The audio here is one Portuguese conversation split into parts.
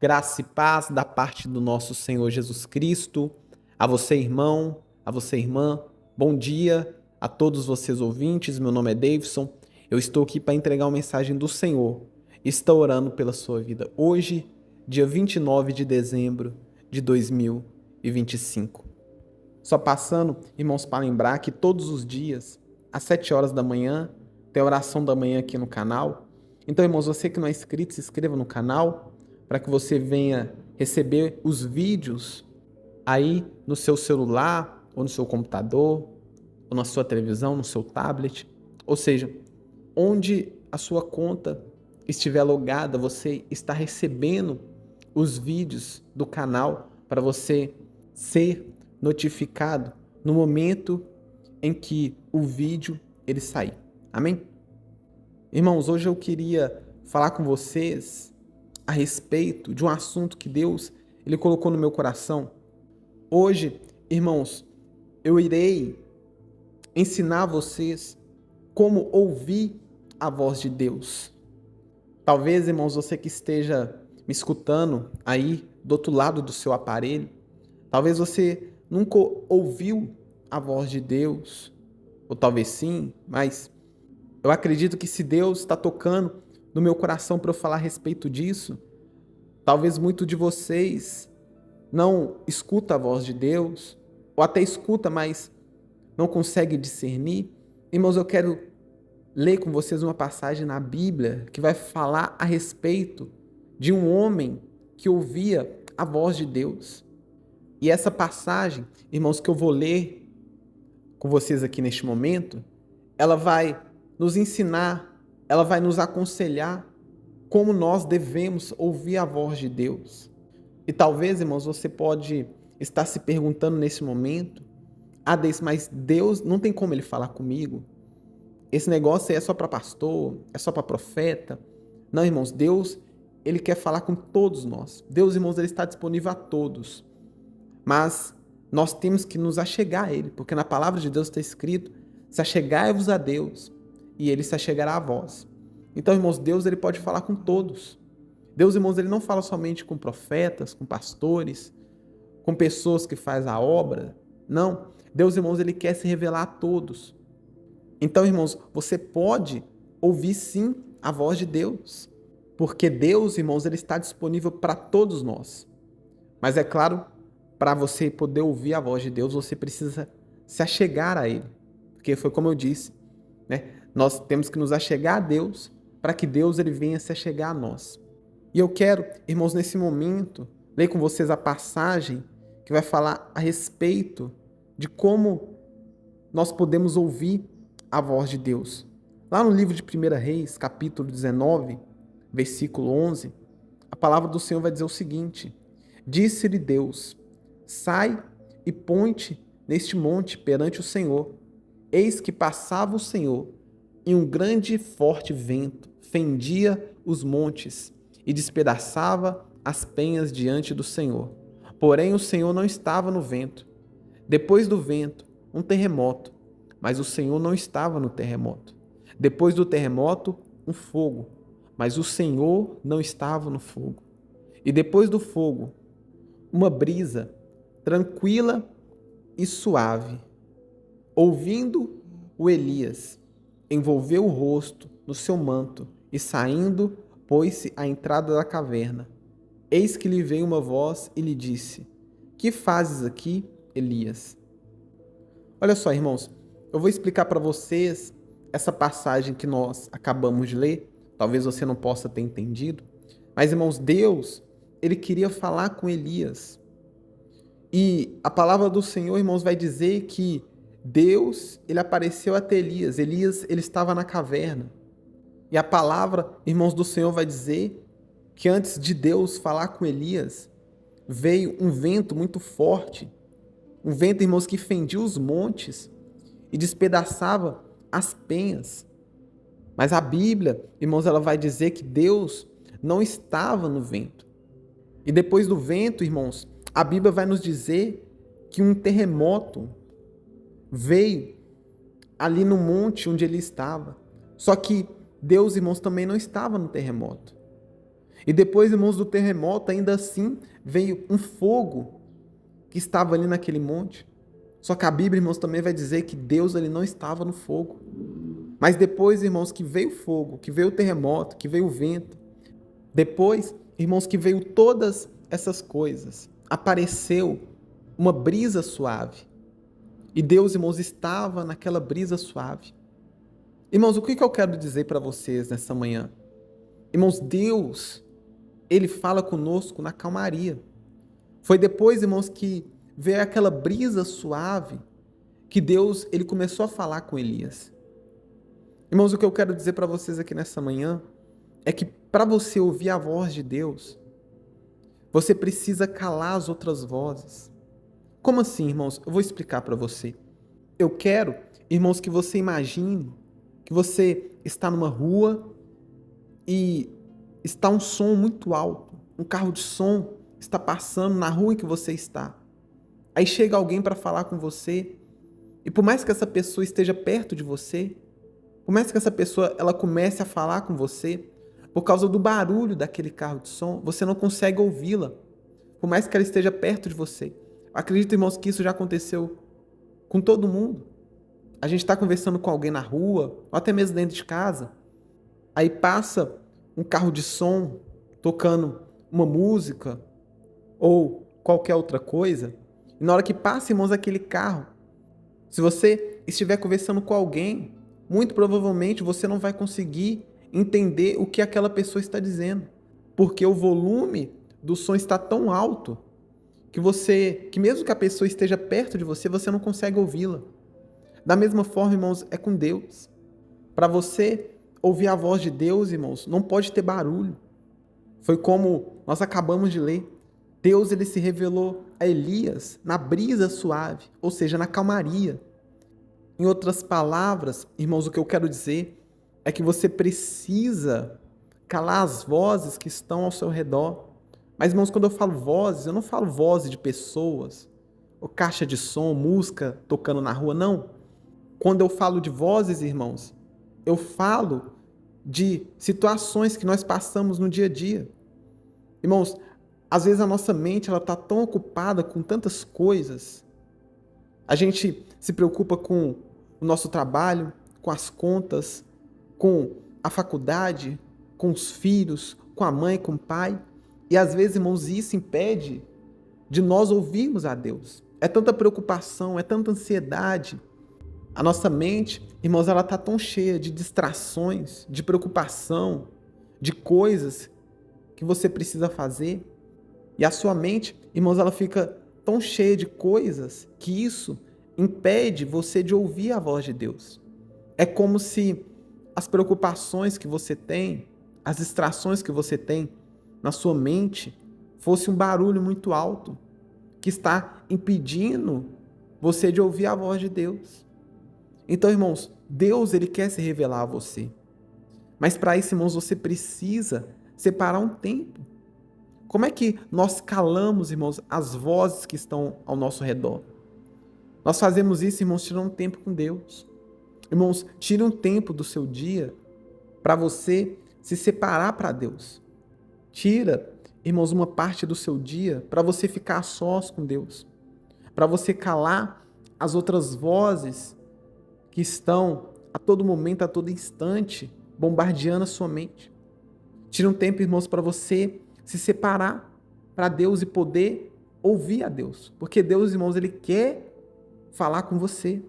Graça e paz da parte do nosso Senhor Jesus Cristo. A você, irmão, a você, irmã, bom dia a todos vocês ouvintes. Meu nome é Davidson. Eu estou aqui para entregar uma mensagem do Senhor. Estou orando pela sua vida hoje, dia 29 de dezembro de 2025. Só passando, irmãos, para lembrar que todos os dias, às 7 horas da manhã, tem a oração da manhã aqui no canal. Então, irmãos, você que não é inscrito, se inscreva no canal para que você venha receber os vídeos aí no seu celular, ou no seu computador, ou na sua televisão, no seu tablet. Ou seja, onde a sua conta estiver logada, você está recebendo os vídeos do canal para você ser notificado no momento em que o vídeo ele sair. Amém? Irmãos, hoje eu queria falar com vocês a respeito de um assunto que Deus ele colocou no meu coração. Hoje, irmãos, eu irei ensinar vocês como ouvir a voz de Deus. Talvez, irmãos, você que esteja me escutando aí do outro lado do seu aparelho, talvez você nunca ouviu a voz de Deus, ou talvez sim, mas eu acredito que se Deus está tocando no meu coração para eu falar a respeito disso, talvez muito de vocês não escuta a voz de Deus, ou até escuta, mas não consegue discernir. Irmãos, eu quero ler com vocês uma passagem na Bíblia que vai falar a respeito de um homem que ouvia a voz de Deus. E essa passagem, irmãos, que eu vou ler com vocês aqui neste momento, ela vai nos ensinar, ela vai nos aconselhar como nós devemos ouvir a voz de Deus. E talvez, irmãos, você pode estar se perguntando nesse momento, mas Deus não tem como ele falar comigo? Esse negócio aí é só para pastor, é só para profeta? Não, irmãos, Deus, ele quer falar com todos nós. Deus, irmãos, ele está disponível a todos. Mas nós temos que nos achegar a ele, porque na palavra de Deus está escrito: se achegai-vos a Deus, e ele se achegará a vós. Então, irmãos, Deus ele pode falar com todos. Deus, irmãos, ele não fala somente com profetas, com pastores, com pessoas que fazem a obra. Não. Deus, irmãos, ele quer se revelar a todos. Então, irmãos, você pode ouvir sim a voz de Deus, porque Deus, irmãos, ele está disponível para todos nós. Mas é claro, para você poder ouvir a voz de Deus, você precisa se achegar a ele. Porque foi como eu disse, né? Nós temos que nos achegar a Deus para que Deus ele venha se achegar a nós. E eu quero, irmãos, nesse momento, ler com vocês a passagem que vai falar a respeito de como nós podemos ouvir a voz de Deus. Lá no livro de 1 Reis, capítulo 19, versículo 11, a palavra do Senhor vai dizer o seguinte: disse-lhe Deus: sai e põe-te neste monte perante o Senhor. Eis que passava o Senhor, e um grande e forte vento fendia os montes e despedaçava as penhas diante do Senhor. Porém, o Senhor não estava no vento. Depois do vento, um terremoto, mas o Senhor não estava no terremoto. Depois do terremoto, um fogo, mas o Senhor não estava no fogo. E depois do fogo, uma brisa tranquila e suave. Ouvindo o Elias, envolveu o rosto no seu manto e saindo, pôs-se à entrada da caverna. Eis que lhe veio uma voz e lhe disse: que fazes aqui, Elias? Olha só, irmãos, eu vou explicar para vocês essa passagem que nós acabamos de ler. Talvez você não possa ter entendido, mas, irmãos, Deus, ele queria falar com Elias. E a palavra do Senhor, irmãos, vai dizer que Deus, ele apareceu até Elias. Elias, ele estava na caverna. E a palavra, irmãos, do Senhor vai dizer que antes de Deus falar com Elias, veio um vento muito forte. Um vento, irmãos, que fendia os montes e despedaçava as penhas. Mas a Bíblia, irmãos, ela vai dizer que Deus não estava no vento. E depois do vento, irmãos, a Bíblia vai nos dizer que um terremoto veio ali no monte onde ele estava. Só que Deus, irmãos, também não estava no terremoto. E depois, irmãos, do terremoto, ainda assim, veio um fogo que estava ali naquele monte. Só que a Bíblia, irmãos, também vai dizer que Deus ele não estava no fogo. Mas depois, irmãos, que veio o fogo, que veio o terremoto, que veio o vento, depois, irmãos, que veio todas essas coisas, apareceu uma brisa suave. E Deus, irmãos, estava naquela brisa suave. Irmãos, o que eu quero dizer para vocês nessa manhã? Irmãos, Deus, ele fala conosco na calmaria. Foi depois, irmãos, que veio aquela brisa suave que Deus, ele começou a falar com Elias. Irmãos, o que eu quero dizer para vocês aqui nessa manhã é que para você ouvir a voz de Deus, você precisa calar as outras vozes. Como assim, irmãos? Eu vou explicar para você. Eu quero, irmãos, que você imagine que você está numa rua e está um som muito alto. Um carro de som está passando na rua em que você está. Aí chega alguém para falar com você e por mais que essa pessoa esteja perto de você, por mais que essa pessoa ela comece a falar com você, por causa do barulho daquele carro de som, você não consegue ouvi-la, por mais que ela esteja perto de você. Eu acredito, irmãos, que isso já aconteceu com todo mundo. A gente está conversando com alguém na rua, ou até mesmo dentro de casa, aí passa um carro de som tocando uma música ou qualquer outra coisa, e na hora que passa, irmãos, aquele carro, se você estiver conversando com alguém, muito provavelmente você não vai conseguir entender o que aquela pessoa está dizendo, porque o volume do som está tão alto que mesmo que a pessoa esteja perto de você, você não consegue ouvi-la. Da mesma forma, irmãos, é com Deus. Para você ouvir a voz de Deus, irmãos, não pode ter barulho. Foi como nós acabamos de ler. Deus ele se revelou a Elias na brisa suave, ou seja, na calmaria. Em outras palavras, irmãos, o que eu quero dizer é que você precisa calar as vozes que estão ao seu redor. Mas, irmãos, quando eu falo vozes, eu não falo vozes de pessoas, ou caixa de som, música tocando na rua, não. Quando eu falo de vozes, irmãos, eu falo de situações que nós passamos no dia a dia. Irmãos, às vezes a nossa mente ela está tão ocupada com tantas coisas. A gente se preocupa com o nosso trabalho, com as contas, com a faculdade, com os filhos, com a mãe, com o pai. E às vezes, irmãos, isso impede de nós ouvirmos a Deus. É tanta preocupação, é tanta ansiedade. A nossa mente, irmãos, ela está tão cheia de distrações, de preocupação, de coisas que você precisa fazer. E a sua mente, irmãos, ela fica tão cheia de coisas que isso impede você de ouvir a voz de Deus. É como se as preocupações que você tem, as distrações que você tem na sua mente, fosse um barulho muito alto que está impedindo você de ouvir a voz de Deus. Então, irmãos, Deus ele quer se revelar a você. Mas para isso, irmãos, você precisa separar um tempo. Como é que nós calamos, irmãos, as vozes que estão ao nosso redor? Nós fazemos isso, irmãos, tirando um tempo com Deus. Irmãos, tire um tempo do seu dia para você se separar para Deus. Tira, irmãos, uma parte do seu dia para você ficar a sós com Deus. Para você calar as outras vozes que estão a todo momento, a todo instante, bombardeando a sua mente. Tira um tempo, irmãos, para você se separar para Deus e poder ouvir a Deus. Porque Deus, irmãos, ele quer falar com você.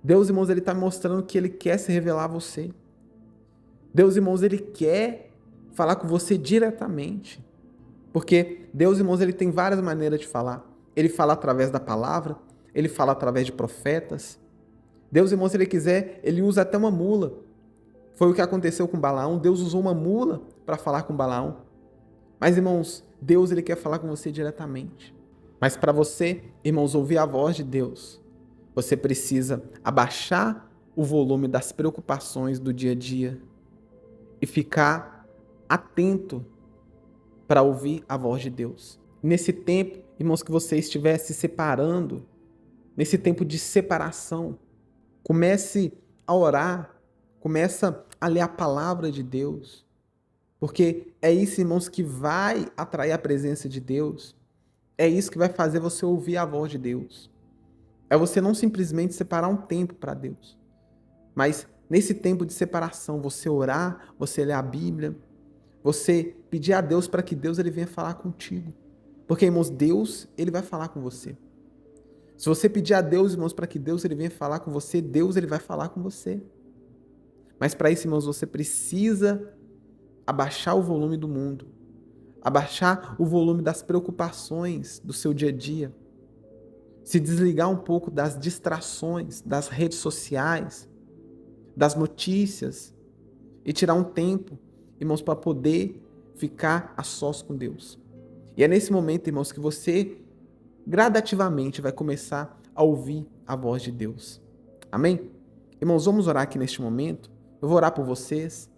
Deus, irmãos, ele está mostrando que ele quer se revelar a você. Deus, irmãos, ele quer falar com você diretamente. Porque Deus, irmãos, ele tem várias maneiras de falar. Ele fala através da palavra, ele fala através de profetas. Deus, irmãos, se ele quiser, ele usa até uma mula. Foi o que aconteceu com Balaão. Deus usou uma mula para falar com Balaão. Mas, irmãos, Deus ele quer falar com você diretamente. Mas para você, irmãos, ouvir a voz de Deus, você precisa abaixar o volume das preocupações do dia a dia e ficar atento para ouvir a voz de Deus. Nesse tempo, irmãos, que você estiver se separando, nesse tempo de separação, comece a orar, comece a ler a palavra de Deus. Porque é isso, irmãos, que vai atrair a presença de Deus. É isso que vai fazer você ouvir a voz de Deus. É você não simplesmente separar um tempo para Deus, mas nesse tempo de separação, você orar, você ler a Bíblia, você pedir a Deus para que Deus ele venha falar contigo. Porque, irmãos, Deus ele vai falar com você. Se você pedir a Deus, irmãos, para que Deus ele venha falar com você, Deus ele vai falar com você. Mas para isso, irmãos, você precisa abaixar o volume do mundo, abaixar o volume das preocupações do seu dia a dia, se desligar um pouco das distrações, das redes sociais, das notícias e tirar um tempo, irmãos, para poder ficar a sós com Deus. E é nesse momento, irmãos, que você gradativamente vai começar a ouvir a voz de Deus. Amém? Irmãos, vamos orar aqui neste momento. Eu vou orar por vocês.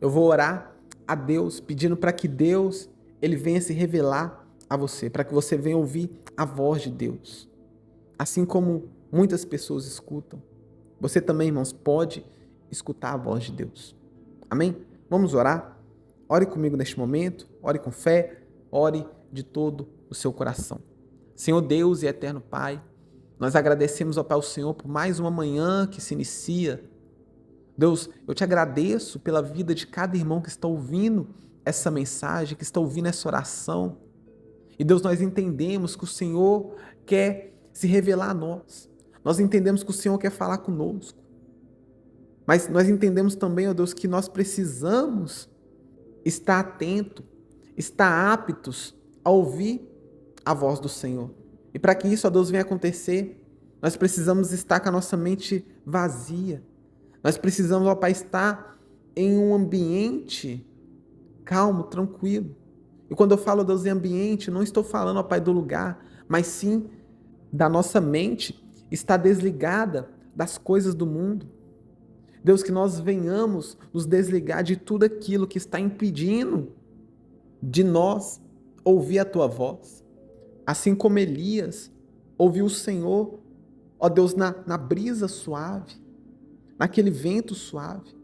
Eu vou orar a Deus, pedindo para que Deus ele venha se revelar a você, para que você venha ouvir a voz de Deus. Assim como muitas pessoas escutam, você também, irmãos, pode escutar a voz de Deus. Amém? Vamos orar? Ore comigo neste momento, ore com fé, ore de todo o seu coração. Senhor Deus e eterno Pai, nós agradecemos, ó Pai, ao Senhor por mais uma manhã que se inicia. Deus, eu te agradeço pela vida de cada irmão que está ouvindo essa mensagem, que está ouvindo essa oração. E Deus, nós entendemos que o Senhor quer se revelar a nós. Nós entendemos que o Senhor quer falar conosco. Mas nós entendemos também, ó Deus, que nós precisamos estar atento, estar aptos a ouvir a voz do Senhor. E para que isso, ó Deus, venha acontecer, nós precisamos estar com a nossa mente vazia. Nós precisamos, ó Pai, estar em um ambiente calmo, tranquilo. E quando eu falo, Deus, em ambiente, não estou falando, ó Pai, do lugar, mas sim da nossa mente estar desligada das coisas do mundo. Deus, que nós venhamos nos desligar de tudo aquilo que está impedindo de nós ouvir a Tua voz. Assim como Elias ouviu o Senhor, ó Deus, na brisa suave, naquele vento suave.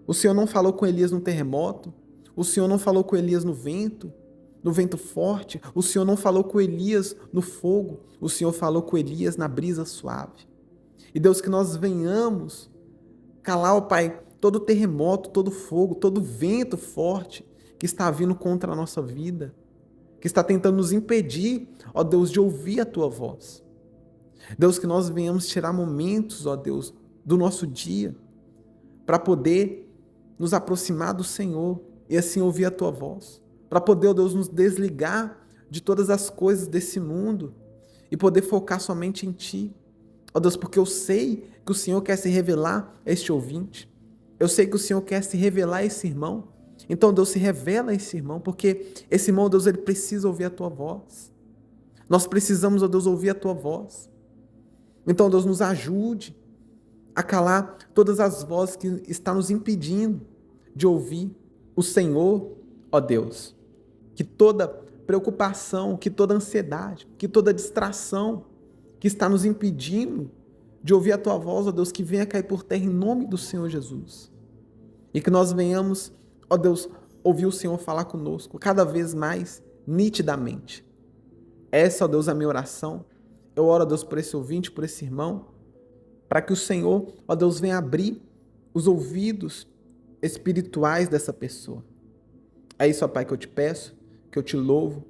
O Senhor não falou com Elias no terremoto, o Senhor não falou com Elias no vento forte, o Senhor não falou com Elias no fogo, o Senhor falou com Elias na brisa suave. E Deus, que nós venhamos calar, ó Pai, todo terremoto, todo fogo, todo vento forte que está vindo contra a nossa vida, que está tentando nos impedir, ó Deus, de ouvir a Tua voz. Deus, que nós venhamos tirar momentos, ó Deus, do nosso dia, para poder nos aproximar do Senhor e assim ouvir a Tua voz. Para poder, ó Deus, nos desligar de todas as coisas desse mundo e poder focar somente em Ti. Ó Deus, porque eu sei que o Senhor quer se revelar a este ouvinte. Eu sei que o Senhor quer se revelar a esse irmão. Então, Deus, se revela a esse irmão, porque esse irmão, Deus, ele precisa ouvir a Tua voz. Nós precisamos, ó Deus, ouvir a Tua voz. Então, Deus, nos ajude a calar todas as vozes que estão nos impedindo de ouvir o Senhor, ó Deus. Que toda preocupação, que toda ansiedade, que toda distração que está nos impedindo de ouvir a Tua voz, ó Deus, que venha cair por terra em nome do Senhor Jesus. E que nós venhamos, ó Deus, ouvir o Senhor falar conosco cada vez mais nitidamente. Essa, ó Deus, é a minha oração. Eu oro, ó Deus, por esse ouvinte, por esse irmão, para que o Senhor, ó Deus, venha abrir os ouvidos espirituais dessa pessoa. É isso, ó Pai, que eu te peço, que eu te louvo,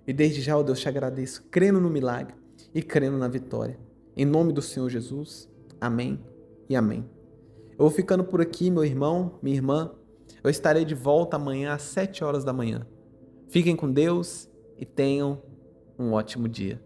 e desde já, ó Deus, te agradeço, crendo no milagre e crendo na vitória. Em nome do Senhor Jesus, amém e amém. Eu vou ficando por aqui, meu irmão, minha irmã. Eu estarei de volta amanhã às 7 horas da manhã. Fiquem com Deus e tenham um ótimo dia.